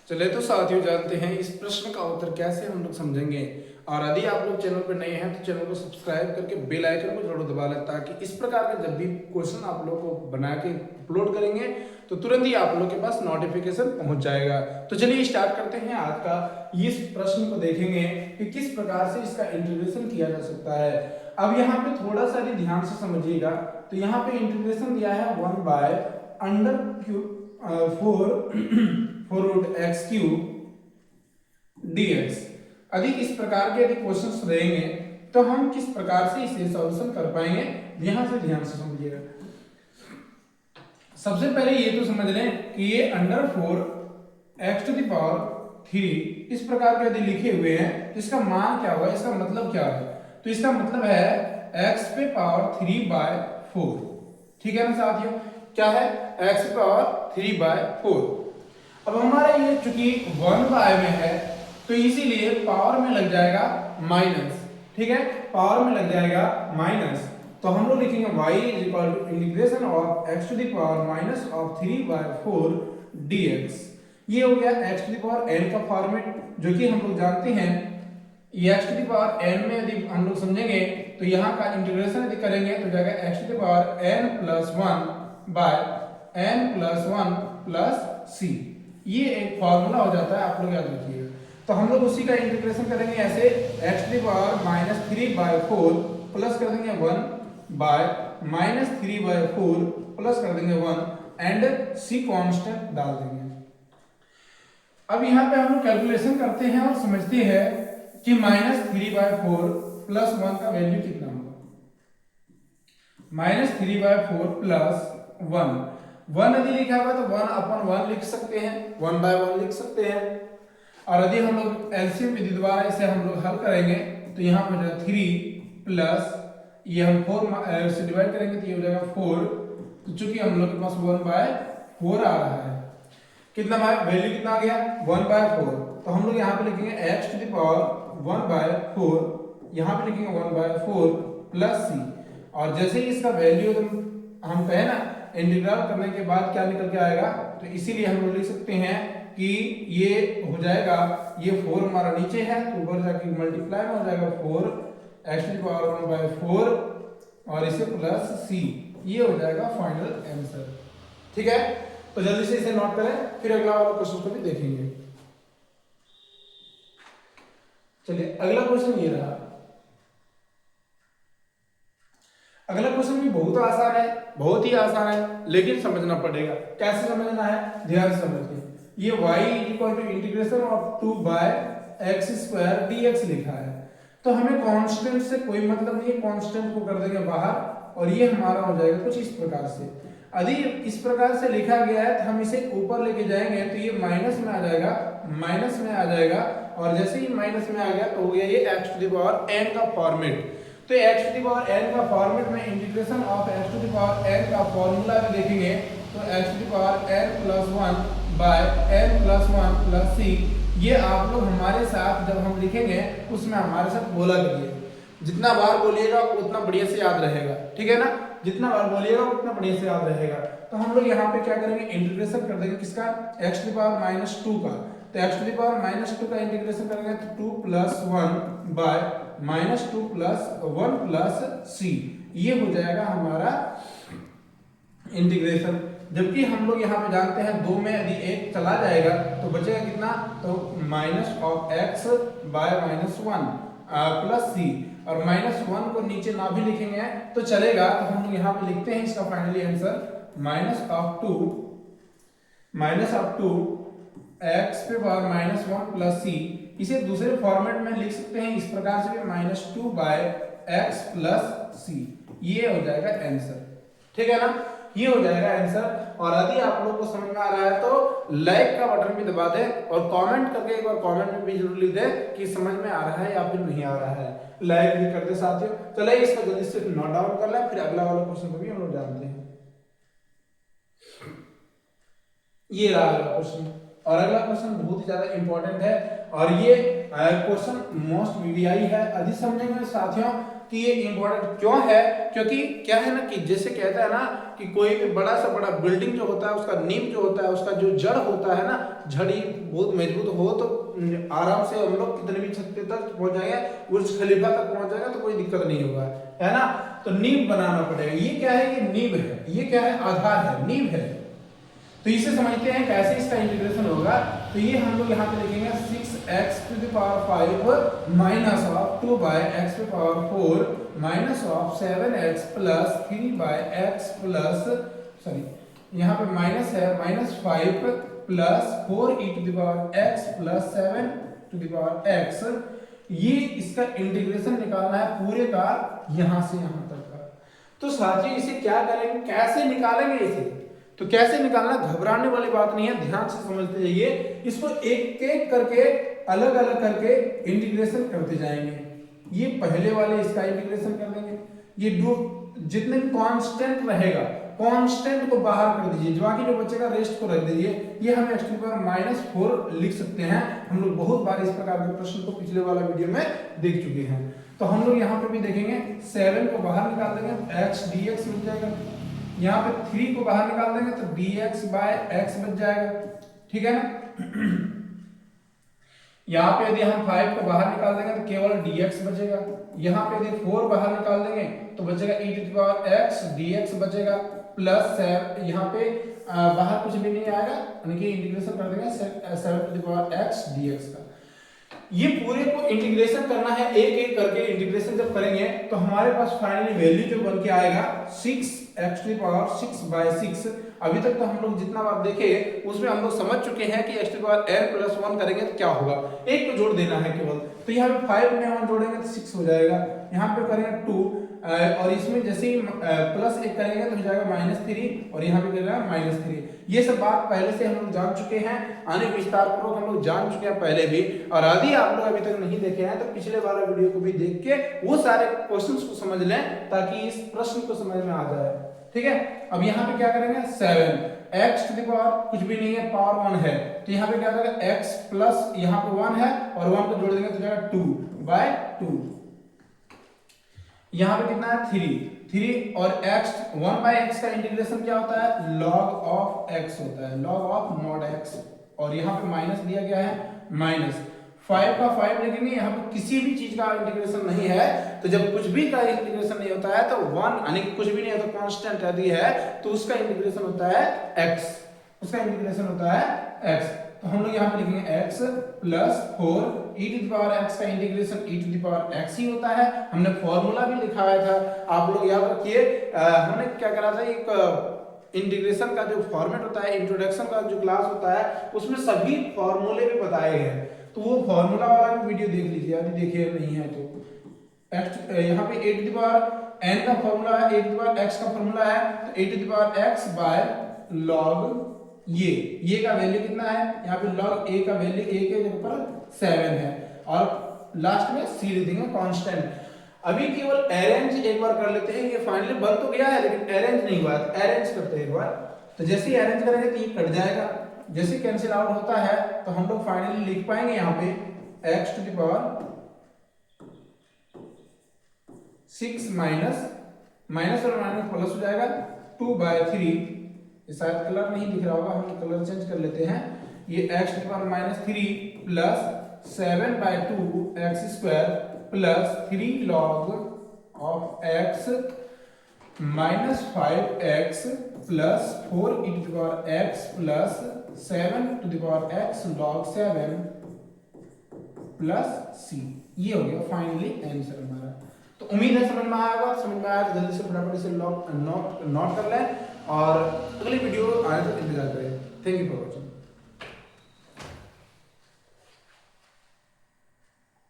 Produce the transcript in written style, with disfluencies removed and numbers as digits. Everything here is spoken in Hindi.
चले तो साथियों, जानते हैं इस प्रश्न का उत्तर कैसे हम लोग समझेंगे। और यदि आप लोग चैनल पर नए हैं तो चैनल को सब्सक्राइब करके बेल आइकन को जरूर दबा लें, ताकि इस प्रकार के जब भी क्वेश्चन आप लोग को बना के अपलोड करेंगे तो तुरंत ही आप लोग के पास नोटिफिकेशन पहुंच जाएगा। तो चलिए स्टार्ट करते हैं आज का इस प्रश्न को देखेंगे कि किस प्रकार से इसका इंटीग्रेशन किया जा सकता है। अब यहाँ पे थोड़ा सा भी ध्यान से समझिएगा। तो यहाँ पे इंटीग्रेशन दिया है 1 by under cube 4 root x cube dx। यदि इस प्रकार के यदि क्वेश्चंस रहेंगे तो हम किस प्रकार से इसे सॉल्यूशन कर पाएंगे, यहां से ध्यान से समझिएगा। सबसे पहले ये तो समझ लें कि ये अंडर 4 x⁻³ इस प्रकार के यदि लिखे हुए हैं, इसका मान क्या होगा, इसका मतलब क्या है। तो इसका मतलब है x पे पावर 3/4। ठीक है ना साथियों, क्या है x पे पावर 3/4। अब हमारा ये चूंकि 1/, में है तो इसीलिए पावर में लग जाएगा माइनस। ठीक है, पावर में लग जाएगा माइनस। तो हम लोग लिखेंगे y = integration of x⁻³ 3/4 dx। ये हो गया x⁻n का फॉर्मेट, जो कि हम लोग जानते हैं ये x⁻n में यदि हम लोग समझेंगे तो यहाँ का इंटीग्रेशन यदि करेंगे तो जाएगा x⁻n+1/n+1+c। ये एक फॉर्मूला हो जाता है, आप लोग याद रखिएगा। तो हम लोग उसी का इंटीग्रेशन करेंगे ऐसे x⁻³ प्लस कर देंगे 1/-3/4 प्लस कर देंगे 1 एंड c कांस्टेंट डाल देंगे। अब यहाँ पे हम लोग कैलकुलेशन करते हैं और समझते हैं कि -3/4 प्लस 1 का वैल्यू कितना होगा। -3/4 प्लस 1 यदि लिखा हुआ तो 1/1 लिख सकते हैं, 1/1 लिख सकते हैं। और यदि हम लोग एलसीएम विधि द्वारा इसे हम लोग हल करेंगे तो यहाँ पर जो 3 प्लस ये हम 4 से डिवाइड करेंगे तो ये हो जाएगा 4। तो चूंकि हम लोग के पास 1/4 आ रहा है, कितना वैल्यू कितना आ गया 1/4। तो हम लोग यहाँ पे लिखेंगे x⁻1/4, यहाँ पे लिखेंगे 1/4 प्लस c। और जैसे ही इसका वैल्यू हम कहे ना इंटीग्रल करने के बाद क्या निकल के आएगा, तो इसीलिए हम लोग लिख सकते हैं कि ये हो जाएगा, ये 4 हमारा नीचे है तो ऊपर जाके मल्टीप्लाई में हो जाएगा 4 x⁻1/4 और इसे प्लस c। ये हो जाएगा फाइनल आंसर। ठीक है, तो जल्दी से इसे नोट करें, फिर अगला वाला क्वेश्चन को भी देखेंगे। चलिए अगला क्वेश्चन ये रहा। अगला क्वेश्चन भी बहुत आसान है, बहुत ही आसान है, लेकिन समझना पड़ेगा। कैसे समझना है, ध्यान से समझिए। ये y = integration of 2/x² dx लिखा है, तो हमें कांस्टेंट से कोई मतलब नहीं है, कांस्टेंट को कर देंगे बाहर और ये हमारा हो जाएगा कुछ इस प्रकार से। यदि इस प्रकार से लिखा गया है तो हम इसे ऊपर लेके जाएंगे तो ये माइनस में आ जाएगा, माइनस में आ जाएगा। और जैसे ही माइनस में आ गया तो हो गया ये x⁻n का फॉर्मेट। तो x⁻n का फॉर्मेट में इंटीग्रेशन ऑफ x⁻n का फॉर्मूला भी देखेंगे तो x⁻n+1/n+1+c। ये आप लोग हमारे साथ जब हम लिखेंगे उसमें हमारे साथ बोला करिए, जितना बार बोलिएगा उतना बढ़िया से याद रहेगा। ठीक है ना, जितना बार बोलिएगा उतना बढ़िया से याद रहेगा। तो हम लोग यहाँ पे क्या करेंगे, इंटीग्रेशन कर देंगे किसका, x⁻−2 का। तो x⁻−2 का इंटीग्रेशन करेंगे तो 2 + 1/-2 + 1+c। ये हो जाएगा हमारा इंटीग्रेशन। जबकि हम लोग यहाँ पे जानते हैं 2 में यदि 1 चला जाएगा तो बचेगा कितना, तो -(x/−1) प्लस c। और -1 को नीचे ना भी लिखेंगे तो चलेगा, तो हम लोग यहाँ पे लिखते हैं इसका finally answer -(2) x⁻−1 plus c। इसे दूसरे फॉर्मेट में लिख सकते हैं इस प्रकार से भी -2/x प्लस c। ये हो जाएगा आंसर। ठीक है ना, ये हो जाएगा आंसर। और यदि आप लोग को समझ में आ रहा है तो लाइक का बटन भी दबा दें और कमेंट करके एक बार कमेंट में भी जरूर लिख दें कि समझ में आ रहा है या फिर नहीं आ रहा है। लाइक भी कर दे साथियों। चलिए इसको जल्दी से नोट डाउन कर लें, फिर अगला वाला क्वेश्चन को भी हम लोग जानते हैं। ये रहा अगला क्वेश्चन, और अगला क्वेश्चन बहुत ही ज्यादा इंपॉर्टेंट है और ये क्वेश्चन मोस्ट वीवीआई है। यदि समझेंगे साथियों कि ये इंपॉर्टेंट क्यों है, क्योंकि क्या है ना कि जैसे कहता है ना कि कोई भी बड़ा सा बड़ा बिल्डिंग जो होता है उसका नींव जो होता है, उसका जो जड़ होता है ना, जड़ी बहुत मजबूत हो तो आराम से हम लोग कितने भी छत तक पहुंच जाएंगे, बुर्ज खलीफा तक पहुंच जाएगा तो कोई दिक्कत नहीं होगा, है ना। तो नींव बनाना पड़ेगा। ये क्या है, ये नींव है, ये क्या है, आधार है, नींव है। तो इसे समझते हैं कैसे इसका इंटीग्रेशन होगा। तो ये हम लोग यहाँ पे लिखेंगे 6x to the power 5 minus of 2 by x to power 4 minus of 7x plus 3 by x plus, sorry यहाँ पे माइनस है, minus 5 plus 4 e to the power x plus 7 to the power x। ये इसका इंटीग्रेशन निकालना है पूरे का, यहाँ से यहाँ तक का। तो साथियों इसे क्या करेंगे, कैसे निकालेंगे इसे, तो कैसे निकालना, घबराने वाली बात नहीं है, ध्यान से समझते जाइए। इसको एक एक करके अलग अलग करके इंटीग्रेशन करते जाएंगे। ये पहले वाले इसका इंटीग्रेशन कर देंगे। ये दो जितने भी कांस्टेंट रहेगा, कांस्टेंट को बाहर कर दीजिए, बाकी जो बचेगा रेस्ट को रख दीजिए। ये हम x टू द पावर -4 लिख सकते हैं। हम लोग बहुत बार इस प्रकार के प्रश्न को पिछले वाला वीडियो में देख चुके हैं। तो हम लोग यहाँ पे भी देखेंगे, 7 को बाहर निकाल देंगे, x dx मिल जाएगा। यहाँ पे 3 को बाहर निकाल देंगे तो dx बाय x बच जाएगा, ठीक है ना। यहाँ पे यदि हम 5 को बाहर निकाल देंगे तो केवल dx बचेगा। यहाँ पे यदि 4 बाहर निकाल देंगे तो बचेगा e to the power x dx बचेगा, प्लस 7 यहाँ पे बाहर कुछ भी नहीं आएगा, यानी कि इंटीग्रेशन कर देंगे 7 to the power x dx का। ये पूरे को इंटीग्रेशन करना है, एक एक करके इंटीग्रेशन जब करेंगे तो हमारे पास फाइनली वैल्यू जो बन के आएगा 6x to the power 6 bye 6। अभी तक तो हम लोग जितना बार देखे उसमें हम लोग समझ चुके हैं कि x to the power n plus 1 करेंगे तो क्या होगा, एक को जोड़ देना है केवल। तो यहाँ पे 5 में 1 जोड़ेंगे तो 6 हो जाएगा, यहाँ पे करेंगे 2 और इसमें जैसे ही प्लस 1 करेंगे तो हो जाएगा -3 और यहाँ पे करेगा -3। ये सब बात पहले से हम लोग जान चुके हैं, आने विस्तार पूर्वक हम लोग जान चुके हैं पहले भी। और यदि आप लोग अभी तक नहीं देखे हैं तो पिछले वाला वीडियो को भी देख के वो सारे क्वेश्चंस को समझ लें ताकि इस प्रश्न को समझ में आ जाए, ठीक है। अब यहाँ पे क्या करेंगे, 7 x टू द पावर कुछ भी नहीं है, पावर 1 है, तो यहाँ पे क्या करेंगे x प्लस यहाँ पे 1 है और 1 को जोड़ देंगे तो जाएगा 2 बाय 2। यहाँ पे कितना है 3 और x 1 बाय x का इंटीग्रेशन क्या होता है, log ऑफ x होता है, log ऑफ mod x। और यहाँ पे माइनस दिया गया है, माइनस 5 का 5 लिखेंगे, यहाँ पे किसी भी चीज का इंटीग्रेशन नहीं है। तो जब कुछ भी का इंटीग्रेशन नहीं होता है तो 1 यानी कि कुछ भी नहीं है तो कांस्टेंट यदि है तो उसका इंटीग्रेशन होता है x, उसका इंटीग्रेशन होता है x। तो हम लोग यहाँ पे लिखेंगे x plus 4 e to the power x का integration e to the power x ही होता है। हमने फॉर्मूला भी लिखा था, आप लोग याद रखिए। हमने क्या करा था, एक इंटीग्रेशन का जो फॉर्मेट होता है, इंट्रोडक्शन का जो क्लास होता है उसमें सभी फॉर्मूले भी बताए गए हैं, तो वो फॉर्मूला वाला भी वीडियो देख लीजिए यदि देखे नहीं है तो। यहाँ पे a to the power n का फॉर्मूला है, a to the power x का फॉर्मूला है, तो a to the power x by log ये का वैल्यू कितना है, यहाँ पे log a का वैल्यू a के जगह पर 7 है और लास्ट में c लिख देंगे कांस्टेंट। अभी केवल अरेंज एक बार कर लेते हैं, ये फाइनली बन तो गया है लेकिन अरेंज नहीं हुआ, अरेंज करते हैं एक बार। तो जैसे ही अरेंज करेंगे तो ये कट जाएगा, जैसे कैंसिल आउट होता है तो हम लोग फाइनली लिख पाएंगे यहाँ पे x to the power 6 minus और माइनस प्लस हो जाएगा 2 बाय 3। ये शायद कलर नहीं दिख रहा होगा, हम कलर चेंज कर लेते हैं। ये x to the power -3 plus 7 by 2 x square plus 3 log of x minus 5x plus 4 e to the power x plus 7 to the power x log 7 plus c। ये हो गया फाइनली आंसर हमारा। तो उम्मीद है समझ में आया होगा, समझ में आया तो जल्दी से फटाफट इसे नोट कर लें और अगली वीडियो आने तक इंतजार करें। Thank you for watching.